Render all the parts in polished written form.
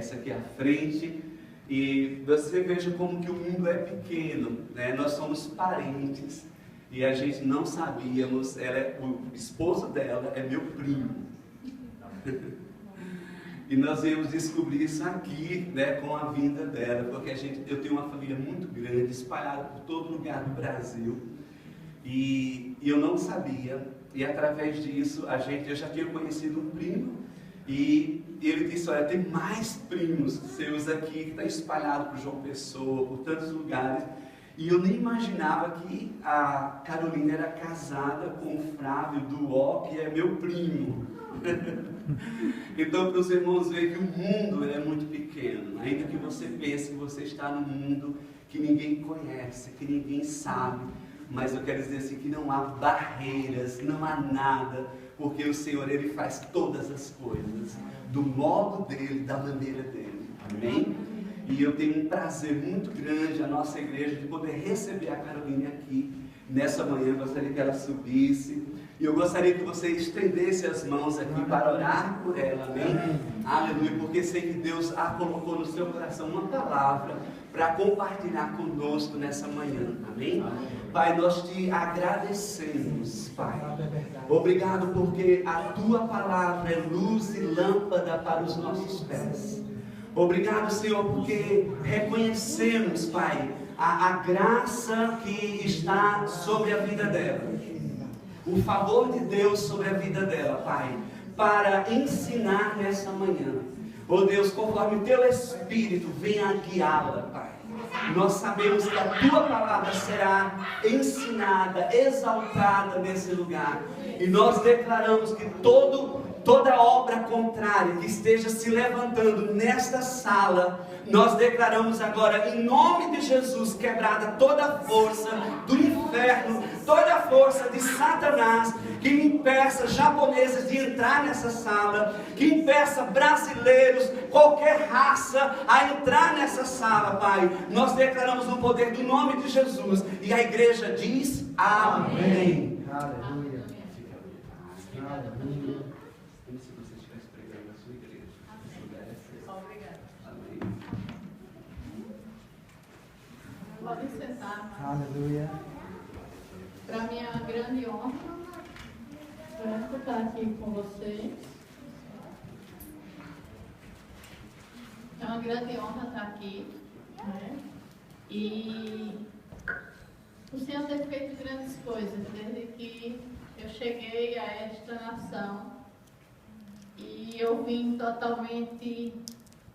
conhece aqui à frente. E você veja como que o mundo é pequeno, né? Nós somos parentes e a gente não sabíamos, o esposo dela é meu primo. E nós viemos descobrir isso aqui, né, com a vinda dela, porque eu tenho uma família muito grande, espalhada por todo lugar do Brasil, e eu não sabia, e através disso eu já tinha conhecido um primo, e ele disse: olha, tem mais primos seus aqui, que está espalhado por João Pessoa, por tantos lugares, e eu nem imaginava que a Carolina era casada com o Flávio Duó, que é meu primo. Então, para os irmãos verem que o mundo é muito pequeno, ainda que você pense que você está num mundo que ninguém conhece, que ninguém sabe, mas eu quero dizer assim, que não há barreiras, não há nada, porque o Senhor, Ele faz todas as coisas, do modo dEle, da maneira dEle, amém? E eu tenho um prazer muito grande, a nossa igreja, de poder receber a Carolina aqui, nessa manhã. Eu gostaria que ela subisse, e eu gostaria que você estendesse as mãos aqui para orar por ela, amém? Aleluia, porque sei que Deus a colocou no seu coração uma palavra para compartilhar conosco nessa manhã, amém? Pai, nós te agradecemos, Pai. Obrigado porque a Tua palavra é luz e lâmpada para os nossos pés. Obrigado, Senhor, porque reconhecemos, Pai, a graça que está sobre a vida dela. O favor de Deus sobre a vida dela, Pai, para ensinar nessa manhã. Oh Deus, conforme Teu Espírito venha guiá-la, Pai. Nós sabemos que a Tua palavra será ensinada, exaltada nesse lugar. E nós declaramos que toda obra contrária que esteja se levantando nesta sala, nós declaramos agora, em nome de Jesus, quebrada toda a força do inferno, toda a força de Satanás, que impeça japoneses de entrar nessa sala, que impeça brasileiros, qualquer raça, a entrar nessa sala, Pai. Nós declaramos no poder do nome de Jesus, e a igreja diz amém. Aleluia. Aleluia. Como se você estivesse pregando na sua igreja. Obrigada. Amém. Pode sentar. Aleluia. Para mim é uma grande honra estar aqui com vocês. É uma grande honra estar aqui, né? E o Senhor tem feito grandes coisas desde que eu cheguei a esta nação, e eu vim totalmente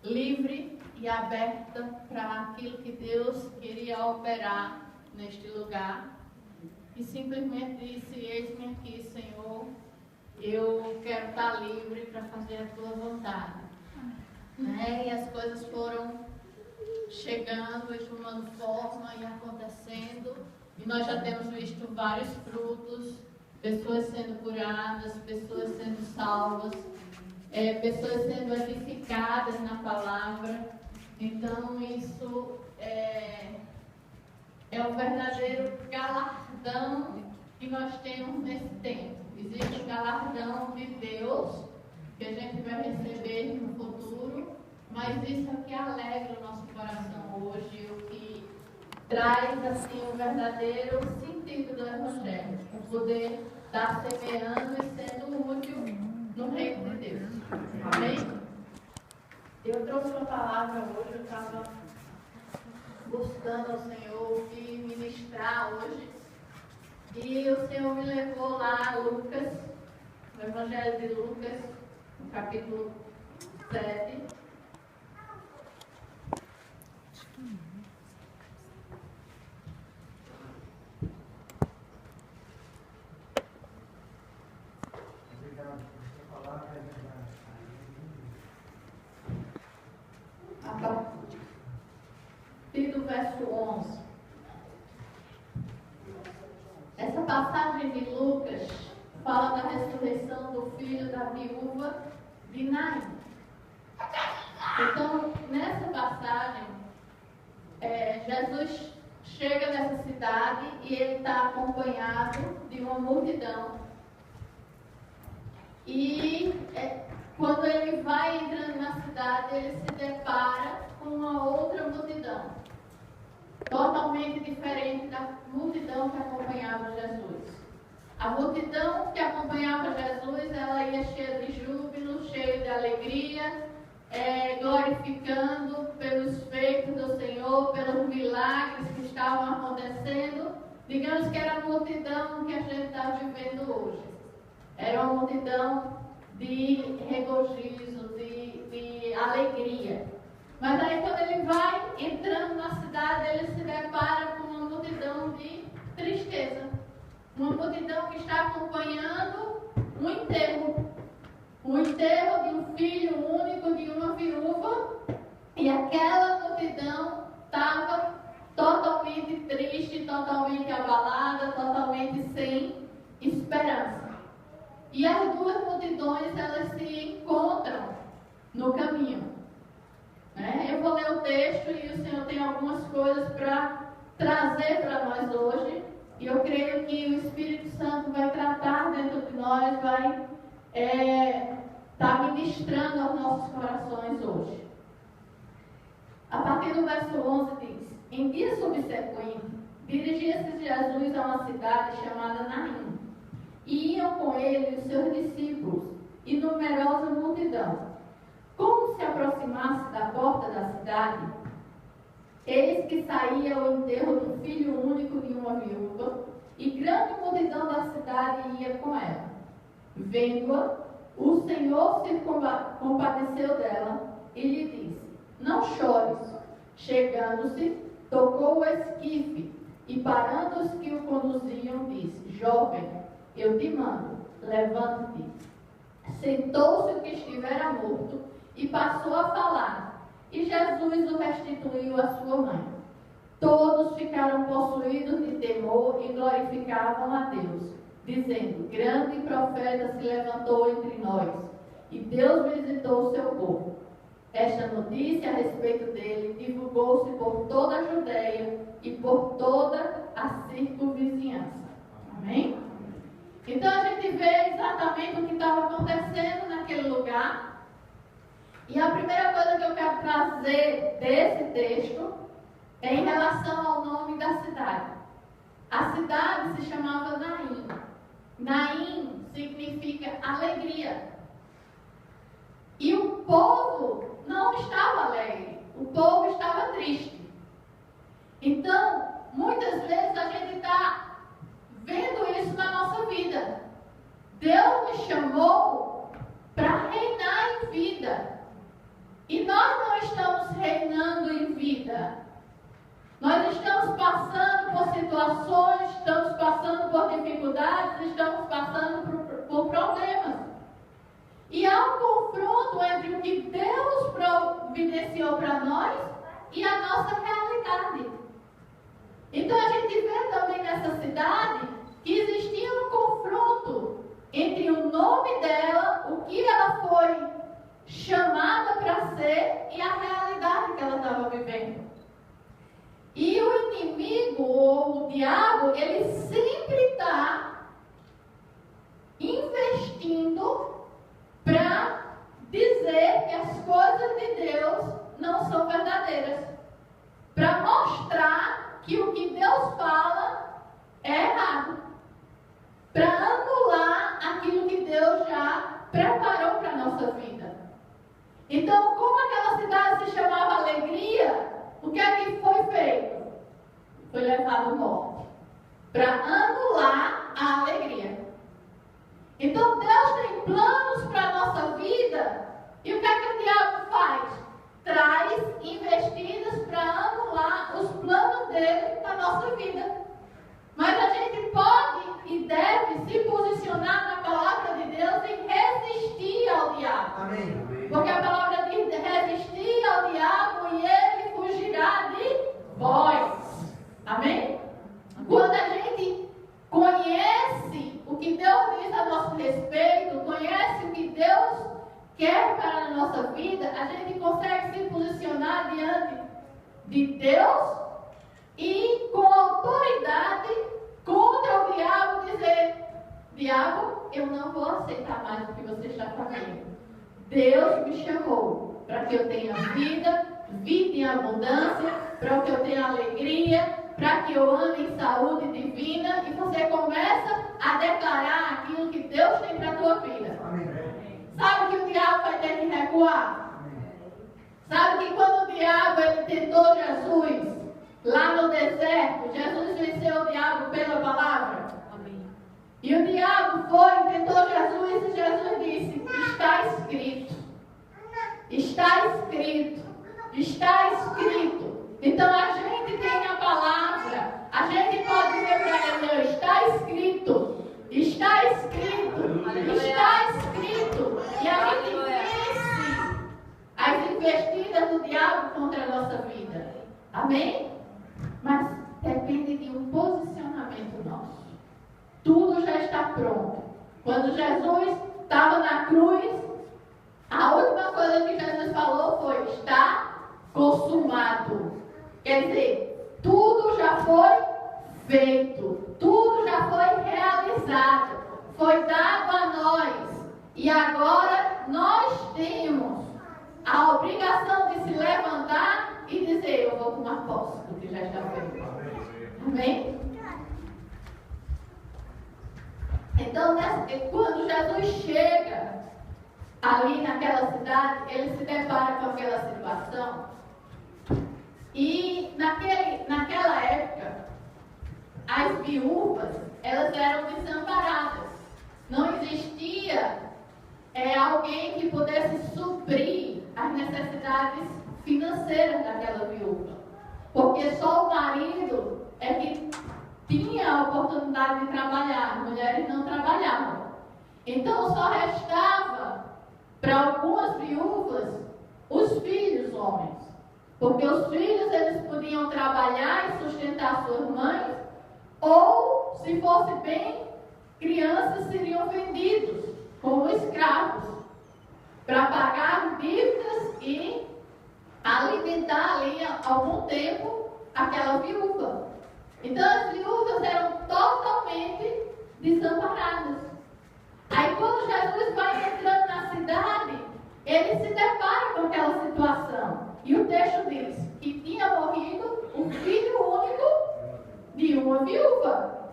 livre e aberta para aquilo que Deus queria operar neste lugar, e simplesmente disse: eis-me aqui, Senhor, eu quero estar livre para fazer a Tua vontade, né? E as coisas foram chegando e tomando forma e acontecendo, e nós já temos visto vários frutos, pessoas sendo curadas, pessoas sendo salvas, pessoas sendo edificadas na palavra. Então isso é o verdadeiro galardão que nós temos nesse tempo. Existe um galardão de Deus que a gente vai receber no futuro, mas isso é o que alegra o nosso coração hoje, o que traz assim o verdadeiro sentido do Evangelho, o poder estar semeando e sendo útil no reino de Deus. Amém? Eu trouxe uma palavra hoje, eu estava buscando ao Senhor o que ministrar hoje, e o Senhor me levou lá a Lucas, no Evangelho de Lucas, no capítulo 7. A partir do verso 11. Essa passagem de Lucas fala da ressurreição do filho da viúva de Naim. Então, nessa passagem, Jesus chega nessa cidade e ele está acompanhado de uma multidão. E quando ele vai entrando na cidade, ele se depara com uma outra multidão, totalmente diferente da multidão que acompanhava Jesus. A multidão que acompanhava Jesus, ela ia cheia de júbilo, cheia de alegria, glorificando pelos feitos do Senhor, pelos milagres que estavam acontecendo. Digamos que era a multidão que a gente está vivendo hoje. Era uma multidão de regozijo, de alegria. Mas aí quando ele vai entrando na cidade, ele se depara com uma multidão de tristeza. Uma multidão que está acompanhando um enterro. O enterro de um filho único, de uma viúva. E aquela multidão estava totalmente triste, totalmente abalada, totalmente sem esperança. E as duas multidões, elas se encontram no caminho. Eu vou ler o texto e o Senhor tem algumas coisas para trazer para nós hoje. E eu creio que o Espírito Santo vai tratar dentro de nós, vai estar ministrando aos nossos corações hoje. A partir do verso 11 diz: em dia subsequente, dirigia-se Jesus a uma cidade chamada Naim, e iam com ele os seus discípulos e numerosa multidão. Como se aproximasse da porta da cidade, eis que saía ao enterro do filho único de uma viúva, e grande multidão da cidade ia com ela. Vendo-a, o Senhor se compadeceu dela e lhe disse: não chores. Chegando-se, tocou o esquife, e parando os que o conduziam, disse: jovem, eu te mando, levanta-te. Sentou-se o que estivera morto e passou a falar, e Jesus o restituiu à sua mãe. Todos ficaram possuídos de temor e glorificavam a Deus, dizendo: grande profeta se levantou entre nós, e Deus visitou o seu povo. Esta notícia a respeito dele divulgou-se por toda a Judeia e por toda a circunvizinhança. Amém? Então a gente vê exatamente o que estava acontecendo naquele lugar. E a primeira coisa que eu quero trazer desse texto é em relação ao nome da cidade. A cidade se chamava Naim. Naim significa alegria. E o povo não estava alegre, o povo estava triste. Então, muitas vezes a gente está vendo isso na nossa vida. Deus me chamou para reinar em vida. E nós não estamos reinando em vida. Nós estamos passando por situações, estamos passando por dificuldades, estamos passando por problemas. E há um confronto entre o que Deus providenciou para nós e a nossa realidade. Então a gente vê também nessa cidade que existia um confronto entre o nome dela, o que ela foi chamada para ser, e a realidade que ela estava vivendo. E o inimigo, ou o diabo, ele sempre está investindo para dizer que as coisas de Deus não são verdadeiras, para mostrar que o que Deus fala é errado, para anular aquilo que Deus já preparou para a nossa vida. Então, como aquela cidade se chamava Alegria, o que é que foi feito? Foi levado morte, para anular a alegria. Então Deus tem planos para a nossa vida, e o que é que o diabo faz? Traz investidas para anular os planos dele na nossa vida. Mas a gente pode e deve se posicionar na palavra de Deus e resistir ao diabo. Amém. Porque a palavra diz: resistir ao diabo e ele fugirá de vós. Amém? Quando a gente conhece o que Deus diz a nosso respeito, conhece o que Deus quer para a nossa vida, a gente consegue se posicionar diante de Deus e com autoridade contra o diabo dizer: diabo, eu não vou aceitar mais o que você está fazendo. Deus me chamou para que eu tenha vida, vida em abundância, para que eu tenha alegria, para que eu ande em saúde divina, e você começa a declarar aquilo que Deus tem para a tua vida. Sabe que o diabo vai ter que recuar? Sabe que quando o diabo ele tentou Jesus lá no deserto, Jesus venceu o diabo pela palavra? E o diabo foi, tentou Jesus, e Jesus disse: está escrito. Está escrito. Está escrito. Então a gente tem a palavra. A gente pode dizer para ele: está escrito. Está escrito. Está escrito. E a gente vence as investidas do diabo contra a nossa vida. Amém? Mas depende de um posicionamento nosso. Tudo já está pronto. Quando Jesus estava na cruz, a última coisa que Jesus falou foi: está consumado. Quer dizer, tudo já foi feito, tudo já foi realizado, foi dado a nós. E agora nós temos a obrigação de se levantar e dizer: eu vou tomar posse do que já está feito. Amém? Então, quando Jesus chega ali naquela cidade, ele se depara com aquela situação. E naquela época, as viúvas, elas eram desamparadas. Não existia alguém que pudesse suprir as necessidades financeiras daquela viúva. Porque só o marido é que tinha a oportunidade de trabalhar, as mulheres não trabalhavam. Então só restava para algumas viúvas os filhos homens, porque os filhos eles podiam trabalhar e sustentar suas mães, ou se fosse bem, crianças seriam vendidos como escravos para pagar dívidas e alimentar ali algum tempo aquela viúva. Então as viúvas eram totalmente desamparadas. Aí quando Jesus vai entrando na cidade, ele se depara com aquela situação. E o texto diz que tinha morrido o filho único de uma viúva.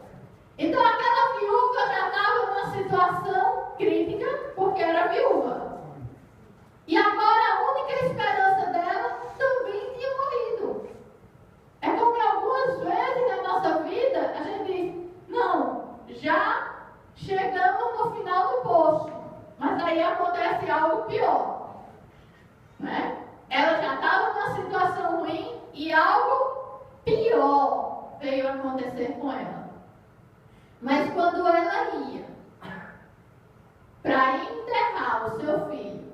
Então aquela viúva já estava numa situação crítica porque era viúva. E agora a única esperança dela também tinha morrido. É como que algumas vezes na nossa vida a gente diz: não, já chegamos no final do poço, mas aí acontece algo pior, né? Ela já estava numa situação ruim e algo pior veio acontecer com ela. Mas quando ela ia para enterrar o seu filho,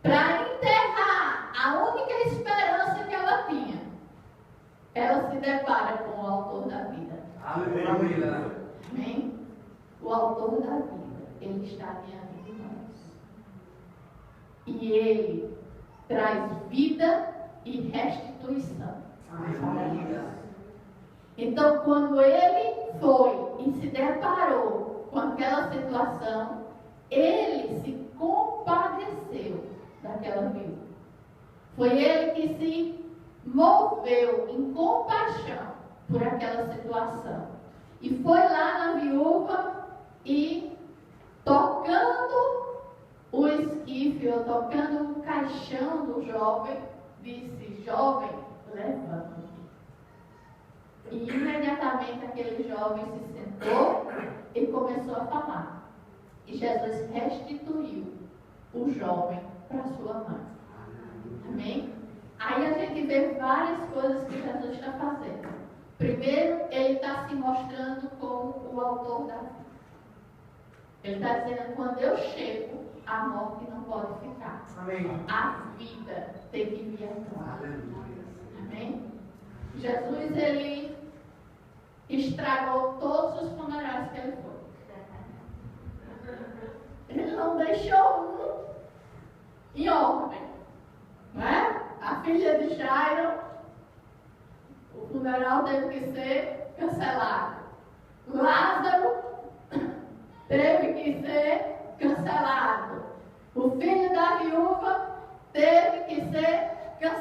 para enterrar a única esperança que ela tinha, ela se depara com o autor da vida. Aleluia. Amém? O autor da vida, ele está diante de nós. E ele traz vida e restituição. Aleluia. Então, quando ele foi e se deparou com aquela situação, ele se compadeceu daquela viúva. Foi ele que se moveu em compaixão por aquela situação. E foi lá na viúva e, tocando o esquife, ou tocando o caixão do jovem, disse: jovem, levanta. E imediatamente aquele jovem se sentou e começou a falar. E Jesus restituiu o jovem para sua mãe. Amém? Aí a gente vê várias coisas que Jesus está fazendo. Primeiro, ele está se mostrando como o autor da vida. Ele está dizendo: quando eu chego, a morte não pode ficar. Amém. A vida tem que vir atrás. Aleluia. Amém? Jesus, ele estragou todos os funerais que ele foi. Ele não deixou um em ordem. Não é? A filha de Jairo, o funeral teve que ser cancelado. Lázaro teve que ser cancelado. O filho da viúva teve que ser